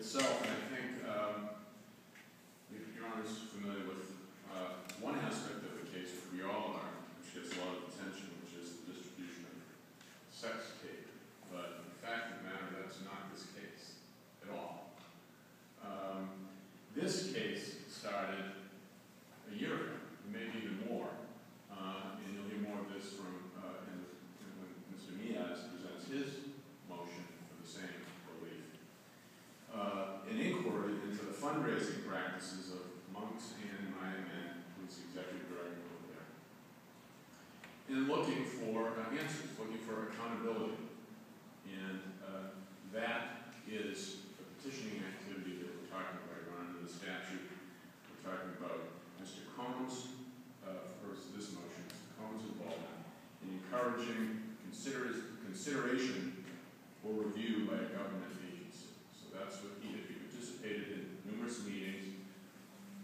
itself, and I think Your Honor is familiar with one aspect of the case that we all are, which gets a lot of attention, which is the distribution of sex tape. But the fact of the matter, that's not this case at all. This case started a year ago, maybe even more, and you'll hear more of this from when Mr. Miaz presents his motion for the same relief. An inquiry into the fundraising practices of monks and Maya men, who's the executive director over there, and looking for answers, looking for accountability. And that is the petitioning activity that we're talking about. Under the statute, we're talking about Mr. Cohn's, first this motion, Mr. Cohn's involvement in encouraging consideration or review by a government agency. So that's what he did. He participated in numerous meetings.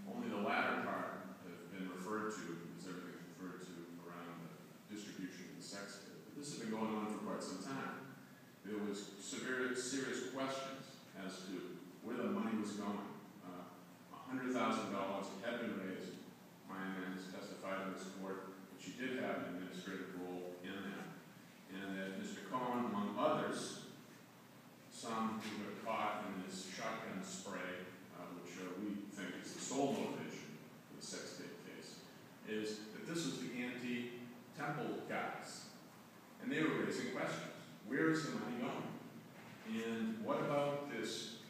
Only the latter part has been referred to, because everything's referred to around the distribution of the sex tape. But this has been going on for quite some time. There was serious questions as to where the money was going. $100,000 had been raised. Maya Mann has testified in this court that she did have an administrative role in that. And that Mr. Cohn, among others, some who got caught in this shotgun spray, which we think is the sole motivation for the sex tape case, is that this was the anti-temple guys. And they were raising questions. Where is the money going? And what about this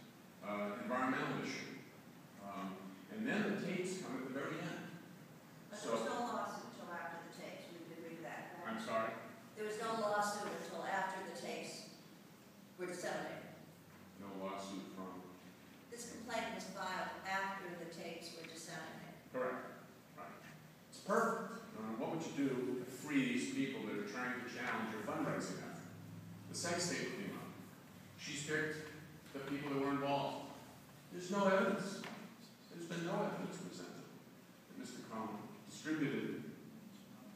environmental issue? And then the tapes come at the very end. But there was no lawsuit until after the tapes. We would agree to that. Right? I'm sorry? There was no lawsuit until after the tapes were disseminated. No lawsuit from? This complaint was filed after the tapes were disseminated. Correct. Right. It's perfect. What would you do to free these people that are trying to challenge your fundraising effort? The sex tape came up. She picked the people that were involved. There's no evidence. There's been no evidence presented that Mr. Cohn distributed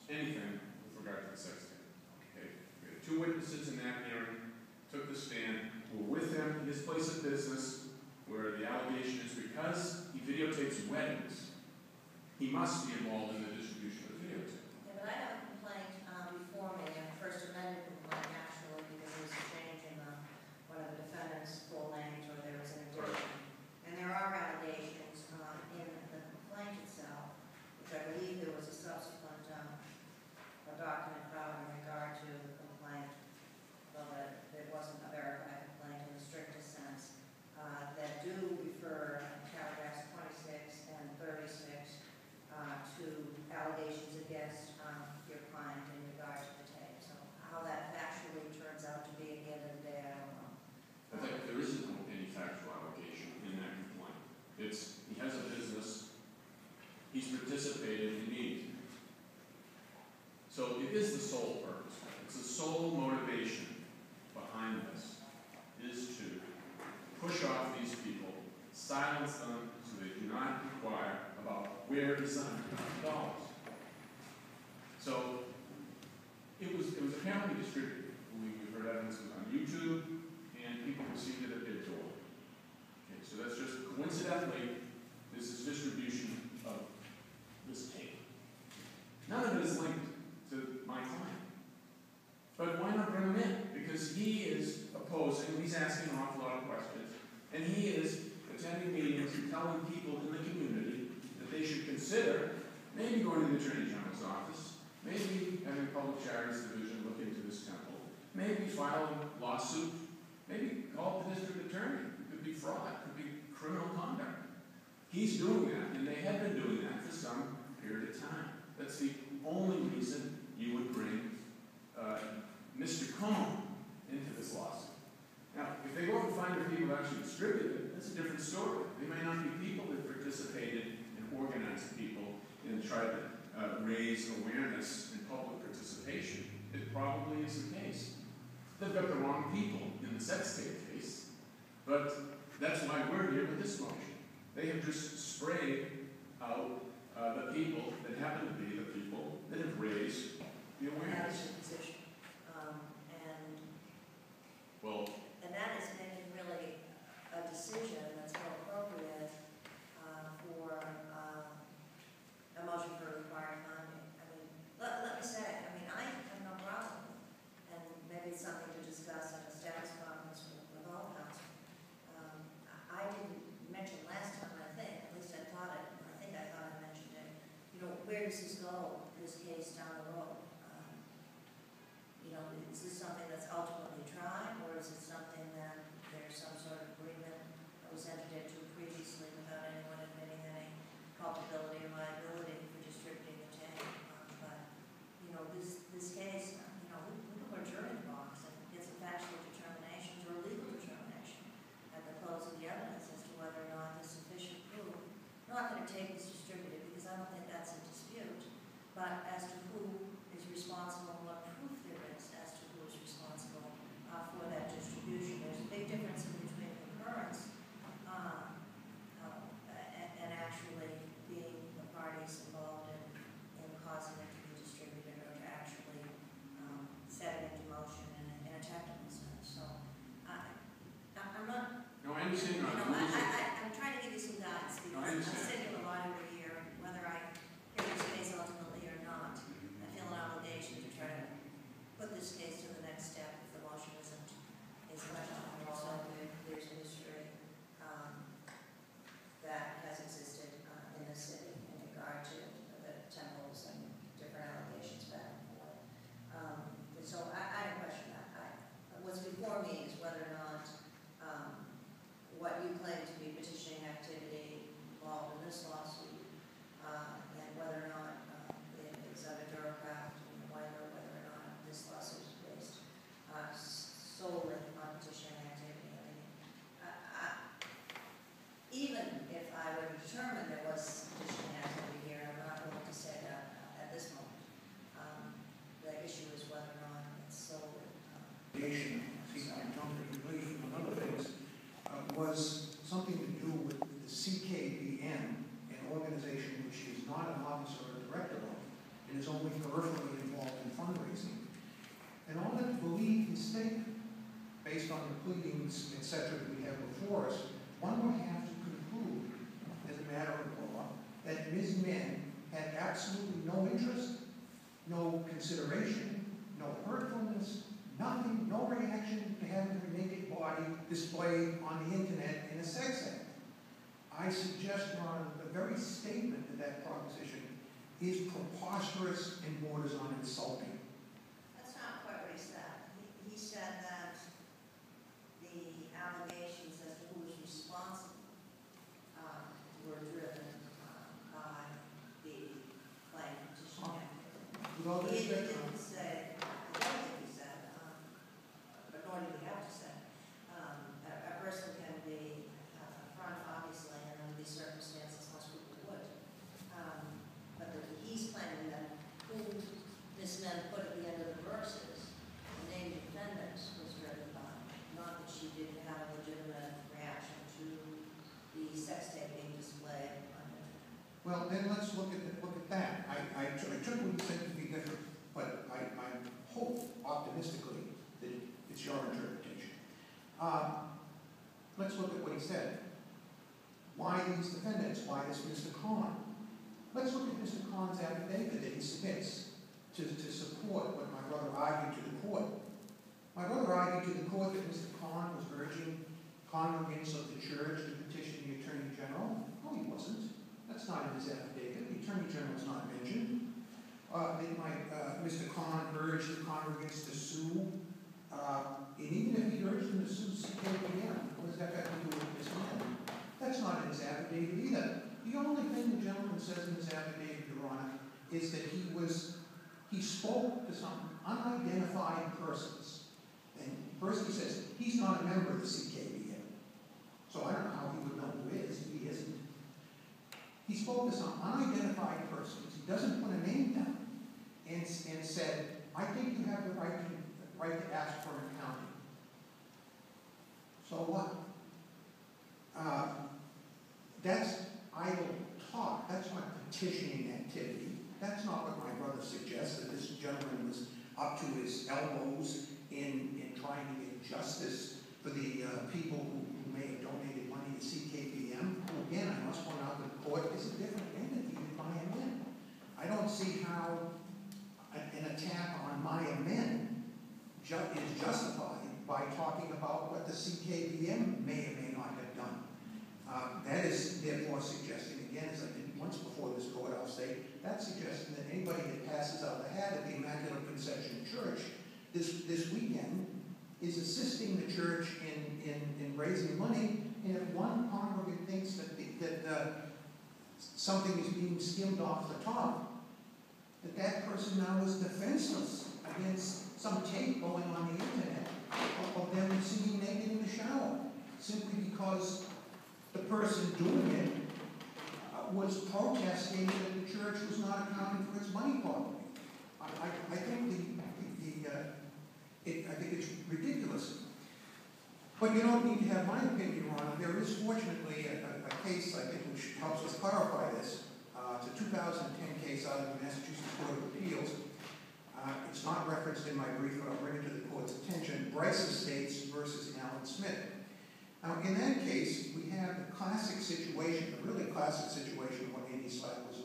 anything with regard to the sex tape. Okay. We had two witnesses in that hearing, took the stand, who were with him in his place of business, where the allegation is because he videotapes weddings, he must be involved in the distribution of the videotape. Yeah, but I have a complaint before me, a First Amendment complaint, actually, because there was a change in one of the defendant's full names, or there was an addition. Right. And there are allegations in the complaint itself, which I believe there was a subsequent document filed in regard to the complaint, though that it wasn't a verified complaint in the strictest sense, that do refer in paragraphs 26 and 36 to allegations against your client in regard to the tape. So how that factually turns out to be at the end of the day, I don't know. I think there isn't any factual allegation in that complaint. He has a business, he's participated in meetings. So it is the sole purpose. It's the sole motivation behind this, is to push off these people, silence them so they do not inquire about where is the $100,000. So it was apparently distributed. We've heard evidence on YouTube, and people received it at their door. Okay, so that's just coincidentally, this is distribution of this tape. None of it is linked to my client. But why not bring him in? Because he is opposing, he's asking an awful lot of questions, and he is attending meetings and telling people in the community that they should consider maybe going to the Attorney General's office, maybe having a Public Charities Division look into this temple, maybe file a lawsuit, maybe call the district attorney. It could be fraud, it could be criminal conduct. He's doing that, and they have been doing that for some period of time. That's the only reason you would bring Mr. Cohn into this lawsuit. Now, if they go out and find the people who actually distributed it, that's a different story. They may not be people that participated and organized people and tried to raise awareness and public participation. It probably is the case. They've got the wrong people in the sex tape case, but that's why we're here with this motion. They have just sprayed out the people that happen to be the people that have raised the awareness. That is your position. And that is making really a decision where does this go, this case down the road? Is this something that's ultimately tried, or is it something that there's some sort of agreement that was entered into previously without anyone admitting any culpability or liability for distributing the tank? This case, we put a jury in the box and gets a factual determination or a legal determination at the close of the evidence as to whether or not there's sufficient proof. I'm not going to take this distributed because I don't think that's a dispute, but as to who is responsible and what proof there is as to who is responsible for that distribution. There's a big difference in between concurrence and actually being the parties involved in causing it to be distributed or to actually set it into motion in a technical sense. So I'm not. No, I understand. I'm trying to give you some guidance because No, I I'm understand. sitting in a library here, whether I hear this case ultimately or not. I feel an obligation to try to put this case to the next step if the motion isn't left on. Also, there's a history that has existed in the city in regard to the temples and different allegations back and forth. So I don't question that. What's before me is whether or not what you claim to be petitioning activity involved in this lawsuit and whether or not it is under Durcraft and whether or not this lawsuit is based solely on petitioning activity. Even if I were to determine there was petitioning activity here, I'm not willing to say that at this moment. The issue is whether or not it's solely. Another things was something to do with the CKBM, an organization which is not an officer or director of, and is only peripherally involved in fundraising. In order to believe his statement, based on the pleadings, etc., that we have before us, one would have to conclude, as a matter of law, that Ms. Min had absolutely no interest, no consideration, no hurtfulness, nothing, no reaction to having her naked body displayed on the internet in a sex act. I suggest, Your Honor, the very statement of that proposition is preposterous and borders on insulting. That's not quite what he said. He said that the allegations as to who was responsible were driven by the claim of petitioning activity. With all due He respect, didn't say, I don't think he said, but nor did he have to say, a person can be front, obviously, and under these circumstances, most people would. But he's claiming that who Ms. Min put at the end of the verses, the name Defendant, was driven by, not that she didn't have a legitimate reaction to the sex tape being displayed on the internet. well, then let's look at that. I took what you said to be different, but I hope optimistically that it's your interpretation. Let's look at what he said. Why these defendants? Why this Mr. Kahn? Let's look at Mr. Kahn's affidavit that he submits to support what my brother argued to the court. My brother argued to the court that Mr. Kahn was urging congregants of the church to petition the Attorney General. No, he wasn't. That's not in his affidavit. The Attorney General is not mentioned. Mr. Kahn urged the congregants to sue. And even if he urged them to sue CKBM, what does that have to do with Ms. Min? That's not in his affidavit either. The only thing the gentleman says in his affidavit, Your Honor, is that he spoke to some unidentified persons. And first he says, he's not a member of the CKBM. So I don't know how he would know who is if he isn't. He spoke to some unidentified persons. He doesn't put a name down. And said, I think you have the right to ask for an accounting. So what? That's idle talk. That's not petitioning activity. That's not what my brother suggests, that this gentleman was up to his elbows in trying to get justice for the people who may have donated money to CKBM. Who, again, I must point out that the court is a different entity than my men. I don't see how an attack on my men is justified by talking about what the CKBM may or may not have done. That is therefore suggesting, again, as I did once before this court, I'll say, that suggests Intercession Church this weekend is assisting the church in raising money, and if one congregant thinks that something is being skimmed off the top, that person now is defenseless against some tape going on the internet of them singing naked in the shower, simply because the person doing it was protesting that the church was not accounting for its money properly. I think I think it's ridiculous. But you don't need to have my opinion on it. There is fortunately a case, I think, which helps us clarify this. It's a 2010 case out of the Massachusetts Court of Appeals. It's not referenced in my brief, but I'll bring it to the court's attention. Bryce Estates versus Alan Smith. Now, in that case, we have the classic situation, the really classic situation, what Andy Slack was